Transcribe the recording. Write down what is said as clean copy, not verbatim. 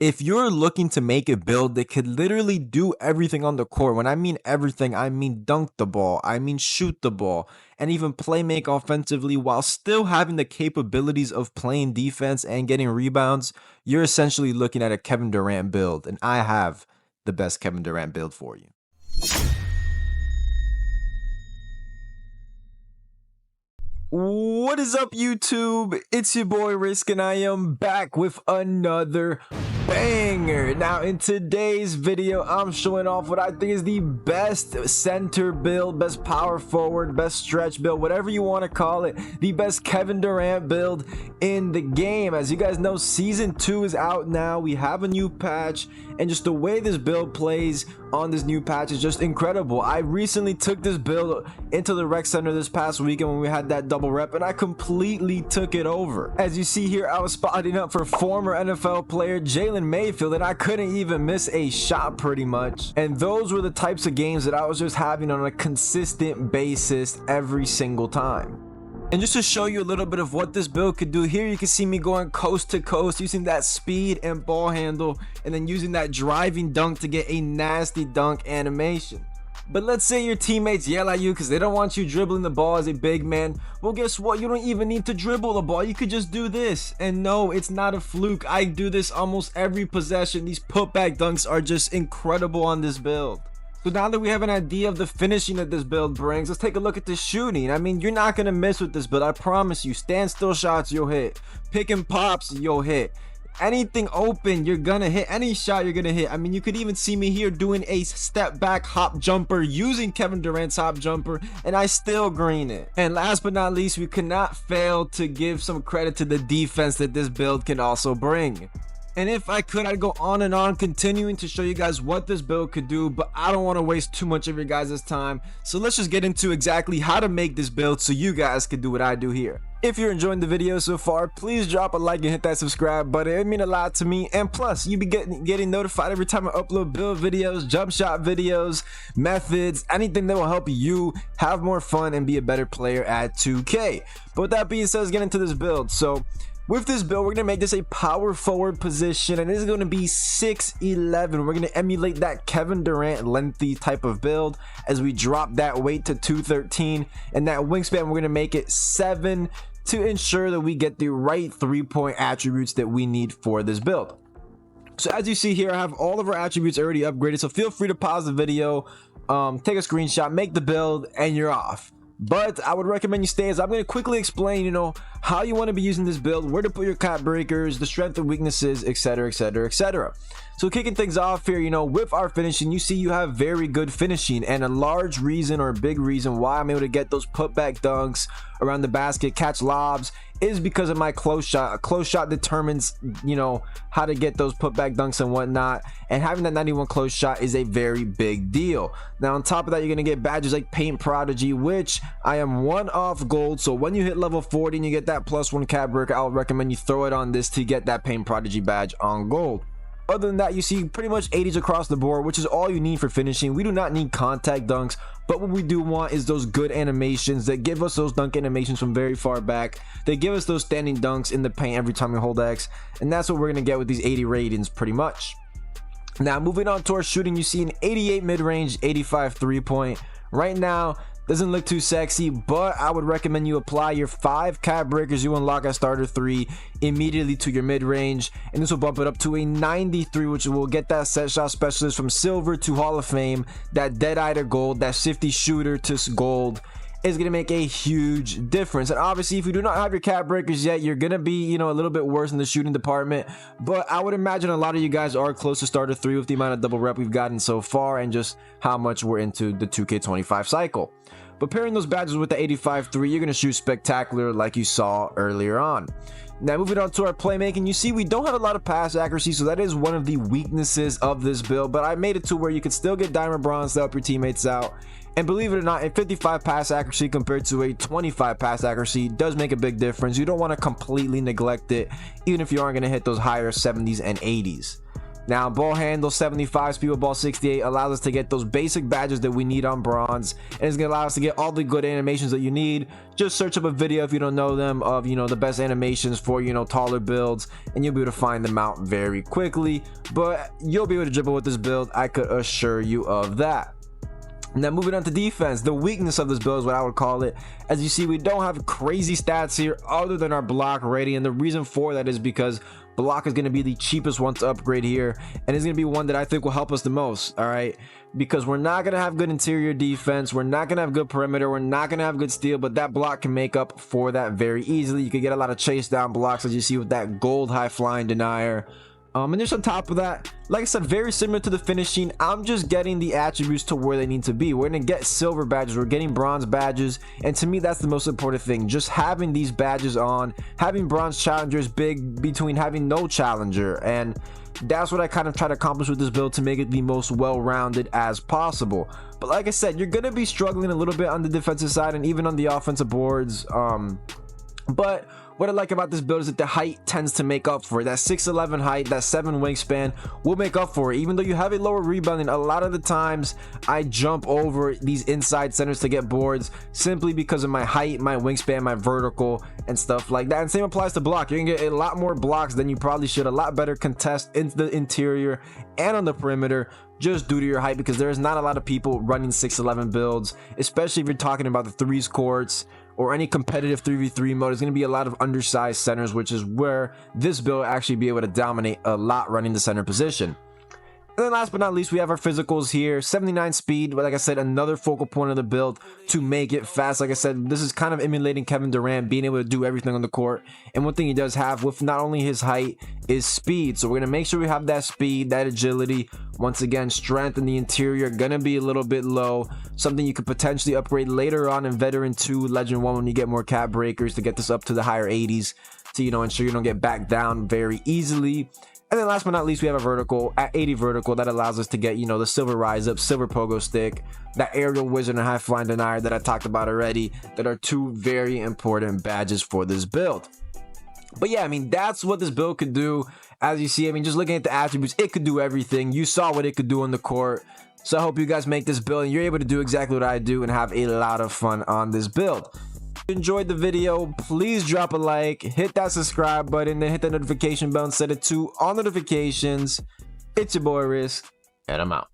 If you're looking to make a build that could literally do everything on the court, when I mean everything, I mean dunk the ball, I mean shoot the ball, and even play make offensively while still having the capabilities of playing defense and getting rebounds, you're essentially looking at a Kevin Durant build, and I have the best Kevin Durant build for you. What is up, YouTube? It's your boy Risk, and I am back with another banger. Now, in today's video, I'm showing off what I think is the best center build, best power forward, best stretch build, whatever you want to call it, the best Kevin Durant build in the game. As you guys know, Season 2 is out now. We have a new patch, and just the way this build plays on this new patch is just incredible. I recently took this build into the rec center this past weekend when we had that double rep, and I completely took it over. As you see here, I was spotting up for former NFL player Jalen Mayfield, and I couldn't even miss a shot pretty much. And those were the types of games that I was just having on a consistent basis every single time. And just to show you a little bit of what this build could do, here you can see me going coast to coast using that speed and ball handle, and then using that driving dunk to get a nasty dunk animation. But let's say your teammates yell at you because they don't want you dribbling the ball as a big man. Well, guess what? You don't even need to dribble the ball. You could just do this. And no, it's not a fluke. I do this almost every possession. These putback dunks are just incredible on this build. So now that we have an idea of the finishing that this build brings, let's take a look at the shooting. I mean, you're not going to miss with this build. I promise you. Standstill shots, you'll hit. Pick and pops, you'll hit. Anything open, you're going to hit. Any shot, you're going to hit. I mean, you could even see me here doing a step back hop jumper using Kevin Durant's hop jumper, and I still green it. And last but not least, we cannot fail to give some credit to the defense that this build can also bring. And if I could, I'd go on and on continuing to show you guys what this build could do, but I don't want to waste too much of your guys' time. So let's just get into exactly how to make this build so you guys can do what I do here. If you're enjoying the video so far, please drop a like and hit that subscribe button. It means a lot to me. And plus, you'll be getting notified every time I upload build videos, jump shot videos, methods, anything that will help you have more fun and be a better player at 2K. But with that being said, let's get into this build. So with this build, we're going to make this a power forward position, and this is going to be 6'11". We're going to emulate that Kevin Durant lengthy type of build as we drop that weight to 213, and that wingspan, we're going to make it 7 to ensure that we get the right 3-point attributes that we need for this build. So as you see here, I have all of our attributes already upgraded, so feel free to pause the video, take a screenshot, make the build, and you're off. But I would recommend you stay, as I'm going to quickly explain, how you want to be using this build, where to put your cap breakers, the strength and weaknesses, etc, etc, etc. So kicking things off here, with our finishing, you see you have very good finishing, and a large reason, or a big reason why I'm able to get those putback dunks around the basket, catch lobs, is because of my close shot. A close shot determines, how to get those putback dunks and whatnot, and having that 91 close shot is a very big deal. Now on top of that, you're going to get badges like Paint Prodigy, which I am 1 off gold, so when you hit level 40 and you get that +1 cap breaker, I'll recommend you throw it on this to get that Paint Prodigy badge on gold. Other than that, you see pretty much 80s across the board, which is all you need for finishing. We do not need contact dunks, but what we do want is those good animations that give us those dunk animations from very far back. They give us those standing dunks in the paint every time we hold X, and that's what we're going to get with these 80 ratings pretty much. Now moving on to our shooting, you see an 88 mid-range, 85 3-point. Right now, doesn't look too sexy, but I would recommend you apply your 5 cap breakers you unlock at starter 3 immediately to your mid-range, and this will bump it up to a 93, which will get that set shot specialist from silver to Hall of Fame, that dead-eye to gold, that shifty shooter to gold. Is going to make a huge difference. And obviously, if you do not have your cap breakers yet, you're going to be, a little bit worse in the shooting department. But I would imagine a lot of you guys are close to starter 3 with the amount of double rep we've gotten so far and just how much we're into the 2K25 cycle. But pairing those badges with the 85-3, you're going to shoot spectacular like you saw earlier on. Now moving on to our playmaking, you see we don't have a lot of pass accuracy, so that is one of the weaknesses of this build, but I made it to where you can still get diamond bronze to help your teammates out. And believe it or not, a 55 pass accuracy compared to a 25 pass accuracy does make a big difference. You don't want to completely neglect it, even if you aren't going to hit those higher 70s and 80s. Now, ball handle 75, speed with ball 68 allows us to get those basic badges that we need on bronze, and it's gonna allow us to get all the good animations that you need. Just search up a video if you don't know them of, you know, the best animations for, you know, taller builds, and you'll be able to find them out very quickly. But you'll be able to dribble with this build, I could assure you of that. Now, moving on to defense, the weakness of this build is what I would call it. As you see, we don't have crazy stats here other than our block rating, and the reason for that is because block is going to be the cheapest one to upgrade here, and it's going to be one that I think will help us the most. All right, because we're not going to have good interior defense, we're not going to have good perimeter, we're not going to have good steal, but that block can make up for that very easily. You can get a lot of chase down blocks, as you see with that gold high flying denier. And just on top of that, like I said, very similar to the finishing, I'm just getting the attributes to where they need to be. We're going to get silver badges, we're getting bronze badges, and to me that's the most important thing. Just having these badges on, having bronze challengers big between having no challenger, and that's what I kind of try to accomplish with this build to make it the most well-rounded as possible. But like I said, you're going to be struggling a little bit on the defensive side and even on the offensive boards. But what I like about this build is that the height tends to make up for it. That 6'11" height, that 7 wingspan will make up for it. Even though you have a lower rebounding, a lot of the times I jump over these inside centers to get boards simply because of my height, my wingspan, my vertical, and stuff like that. And same applies to block. You're gonna get a lot more blocks than you probably should, a lot better contest into the interior and on the perimeter, just due to your height, because there is not a lot of people running 6'11" builds, especially if you're talking about the threes courts or any competitive 3v3 mode. Is going to be a lot of undersized centers, which is where this build will actually be able to dominate a lot running the center position. And then last but not least, we have our physicals here. 79 speed, but like I said, another focal point of the build to make it fast. Like I said, this is kind of emulating Kevin Durant, being able to do everything on the court. And one thing he does have with not only his height is speed. So we're going to make sure we have that speed, that agility. Once again, strength in the interior going to be a little bit low. Something you could potentially upgrade later on in Veteran 2, Legend 1 when you get more cap breakers to get this up to the higher 80s to, you know, ensure you don't get back down very easily. And then last but not least, we have a vertical at 80 vertical that allows us to get, you know, the silver rise up, silver pogo stick, that aerial wizard and high flying denier that I talked about already, that are two very important badges for this build. But yeah, I mean, that's what this build could do. As you see, I mean, just looking at the attributes, it could do everything. You saw what it could do on the court. So I hope you guys make this build and you're able to do exactly what I do and have a lot of fun on this build. If you enjoyed the video, please drop a like, hit that subscribe button, then hit that notification bell and set it to all notifications. It's your boy Risk, and I'm out.